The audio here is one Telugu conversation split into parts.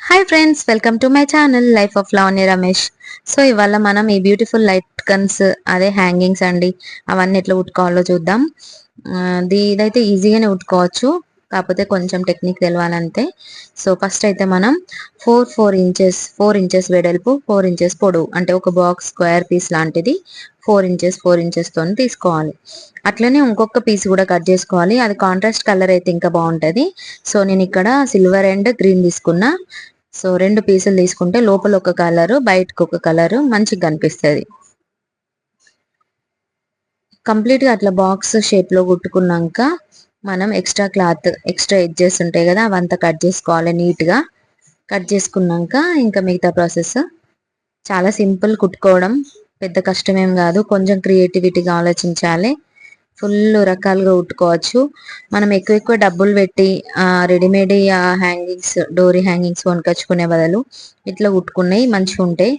Hi friends, welcome to my channel life of Lavanya Ramesh. So ఇవాళ మనం ఈ బ్యూటిఫుల్ లైట్ కన్స్ అదే హ్యాంగింగ్స్ అండి, అవన్నీ ఎట్లా ఉట్టుకోవాలో చూద్దాం. ఇదైతే ఈజీగానే ఉట్టుకోవచ్చు, కాకపోతే కొంచెం టెక్నిక్ తెలవాలంతే. సో ఫస్ట్ అయితే మనం 4 ఇంచెస్ వెడల్పు, 4 ఇంచెస్ పొడవు, అంటే ఒక బాక్స్ స్క్వేర్ పీస్ లాంటిది 4 ఇంచెస్ తో తీసుకోవాలి. అట్లనే ఇంకొక పీస్ కూడా కట్ చేసుకోవాలి, అది కాంట్రాస్ట్ కలర్ అయితే ఇంకా బాగుంటది. సో నేను ఇక్కడ సిల్వర్ అండ్ గ్రీన్ తీసుకున్నా. సో 2 పీసులు తీసుకుంటే లోపల ఒక కలరు, బయటకు ఒక కలరు మంచిగా కనిపిస్తుంది. కంప్లీట్ గా అట్లా బాక్స్ షేప్ లో కుట్టుకున్నాక మనం ఎక్స్ట్రా ఎడ్జెస్ ఉంటాయి కదా, అవంతా కట్ చేసుకోవాలి నీట్ గా. కట్ చేసుకున్నాక ఇంకా మిగతా ప్రాసెస్ చాలా సింపుల్, కుట్టుకోవడం పెద్ద కష్టమేం కాదు, కొంచెం క్రియేటివిటీగా ఆలోచించాలి. ఫుల్ రకాలుగా కుట్టుకోవచ్చు. మనం ఎక్కువ డబ్బులు పెట్టి రెడీమేడ్ హ్యాంగింగ్స్, డోరీ హ్యాంగింగ్స్ కొనుకొచ్చుకునే బదులు ఇట్లా కుట్టుకున్నాయి మంచిగా ఉంటాయి.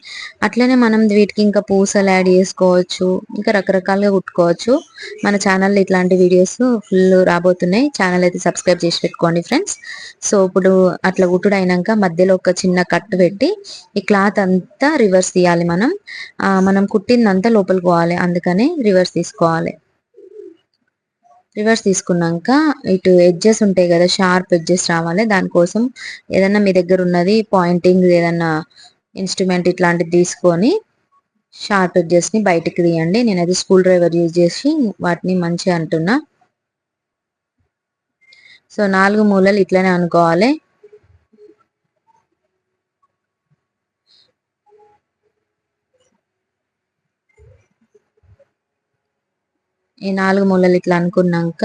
అట్లనే మనం వీటికి ఇంకా పూసలు యాడ్ చేసుకోవచ్చు, ఇంకా రకరకాలుగా కుట్టుకోవచ్చు. మన ఛానల్లో ఇట్లాంటి వీడియోస్ ఫుల్ రాబోతున్నాయి. ఛానల్ అయితే సబ్స్క్రైబ్ చేసి పెట్టుకోండి ఫ్రెండ్స్. సో ఇప్పుడు అట్లా కుట్టుడు అయినాక మధ్యలో ఒక చిన్న కట్ పెట్టి ఈ క్లాత్ అంతా రివర్స్ తీయాలి. మనం కుట్టిందంతా లోపలికి పోవాలి, అందుకనే రివర్స్ తీసుకోవాలి. రివర్స్ తీసుకున్నాక ఇటు ఎడ్జెస్ ఉంటాయి కదా, షార్ప్ ఎడ్జెస్ రావాలి. దానికోసం ఏదన్నా మీ దగ్గర ఉన్నది పాయింటింగ్ ఏదన్నా ఇన్స్ట్రుమెంట్ ఇట్లాంటిది తీసుకొని షార్ప్ ఎడ్జెస్ ని బయటికి తీయండి. నేనైతే స్కూల్ డ్రైవర్ యూజ్ చేసి వాటిని మంచిగా అంటున్నా. సో 4 మూలలు ఇట్లనే అనుకోవాలి. ఈ 4 మూలలు ఇట్లా అనుకున్నాక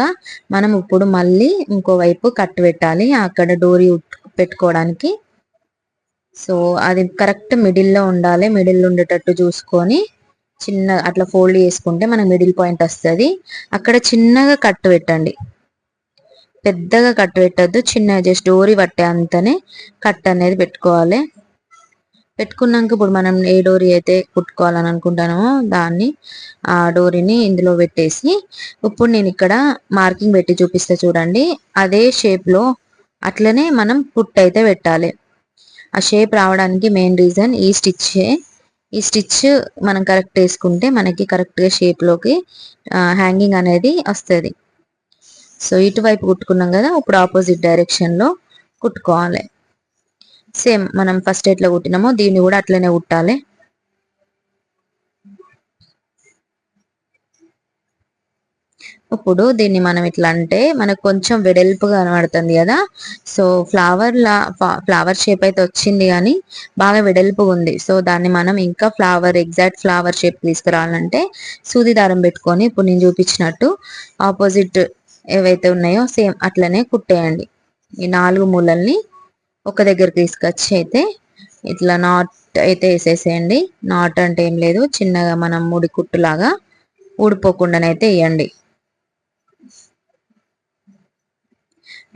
మనం ఇప్పుడు మళ్ళీ ఇంకోవైపు కట్ పెట్టాలి, అక్కడ డోరీ పెట్టుకోవడానికి. సో అది కరెక్ట్ మిడిల్లో ఉండాలి, మిడిల్ ఉండేటట్టు చూసుకొని చిన్న అట్లా ఫోల్డ్ చేసుకుంటే మనకు మిడిల్ పాయింట్ వస్తుంది. అక్కడ చిన్నగా కట్ పెట్టండి, పెద్దగా కట్ పెట్టద్దు, చిన్నగా జస్ట్ డోరీ పట్టే అంతనే కట్ అనేది పెట్టుకోవాలి. పెట్టుకున్నాక ఇప్పుడు మనం ఏ డోరీ అయితే కుట్టుకోవాలని అనుకుంటానో దాన్ని, ఆ డోరీని ఇందులో పెట్టేసి ఇప్పుడు నేను ఇక్కడ మార్కింగ్ పెట్టి చూపిస్తే చూడండి, అదే షేప్ లో అట్లనే మనం కుట్ అయితే పెట్టాలి. ఆ షేప్ రావడానికి మెయిన్ రీజన్ ఈ స్టిచ్ మనం కరెక్ట్ వేసుకుంటే మనకి కరెక్ట్ గా షేప్ లోకి హ్యాంగింగ్ అనేది వస్తుంది. సో ఇటువైపు కుట్టుకున్నాం కదా, ఇప్పుడు ఆపోజిట్ డైరెక్షన్ లో కుట్టుకోవాలి. సేమ్ మనం ఫస్ట్ ఎట్లా కుట్టినామో దీన్ని కూడా అట్లనే కుట్టాలి. ఇప్పుడు దీన్ని మనం ఇట్లా అంటే మనకు కొంచెం వెడల్పుగా కనబడుతుంది కదా. సో ఫ్లవర్ షేప్ అయితే వచ్చింది కానీ బాగా వెడల్పుగా ఉంది. సో దాన్ని మనం ఇంకా ఎగ్జాక్ట్ ఫ్లవర్ షేప్ తీసుకురావాలంటే సూది దారం పెట్టుకొని ఇప్పుడు నేను చూపించినట్టు ఆపోజిట్ ఏవైతే ఉన్నాయో సేమ్ అట్లనే కుట్టేయండి. ఈ 4 మూలల్ని ఒక దగ్గర తీసుకొచ్చి అయితే ఇట్లా నాట్ అయితే వేసేసేయండి. నాట్ అంటే ఏం లేదు, చిన్నగా మనం ముడి కుట్టులాగా ఊడిపోకుండానైతే వేయండి.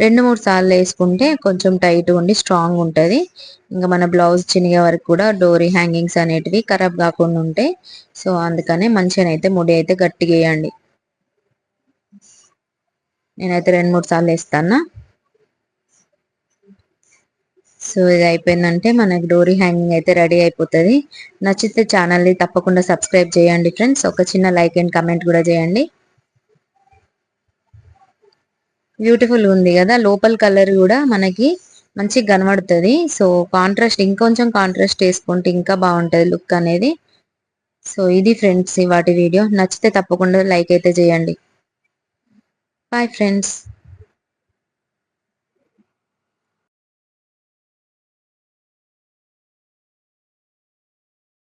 2-3 సార్లు వేసుకుంటే కొంచెం టైట్ ఉండి స్ట్రాంగ్ ఉంటుంది. ఇంకా మన బ్లౌజ్ చినిగే వరకు కూడా డోరీ హ్యాంగింగ్స్ అనేటివి ఖరాబ్ కాకుండా ఉంటాయి. సో అందుకనే మంచిగానైతే ముడి అయితే గట్టిగా వేయండి. నేనైతే 2-3 సార్లు వేస్తాను. సో ఇది అయిపోయిందంటే మనకి డోరీ హ్యాంగింగ్ అయితే రెడీ అయిపోతుంది. నచ్చితే ఛానల్ని తప్పకుండా సబ్స్క్రైబ్ చేయండి ఫ్రెండ్స్. ఒక చిన్న లైక్ అండ్ కమెంట్ కూడా చేయండి. బ్యూటిఫుల్ ఉంది కదా, లోపల కలర్ కూడా మనకి మంచిగా కనబడుతుంది. సో ఇంకొంచెం కాంట్రాస్ట్ వేసుకుంటే ఇంకా బాగుంటుంది లుక్ అనేది. సో ఇది ఫ్రెండ్స్ వాటి వీడియో. నచ్చితే తప్పకుండా లైక్ అయితే చేయండి. Bye friends.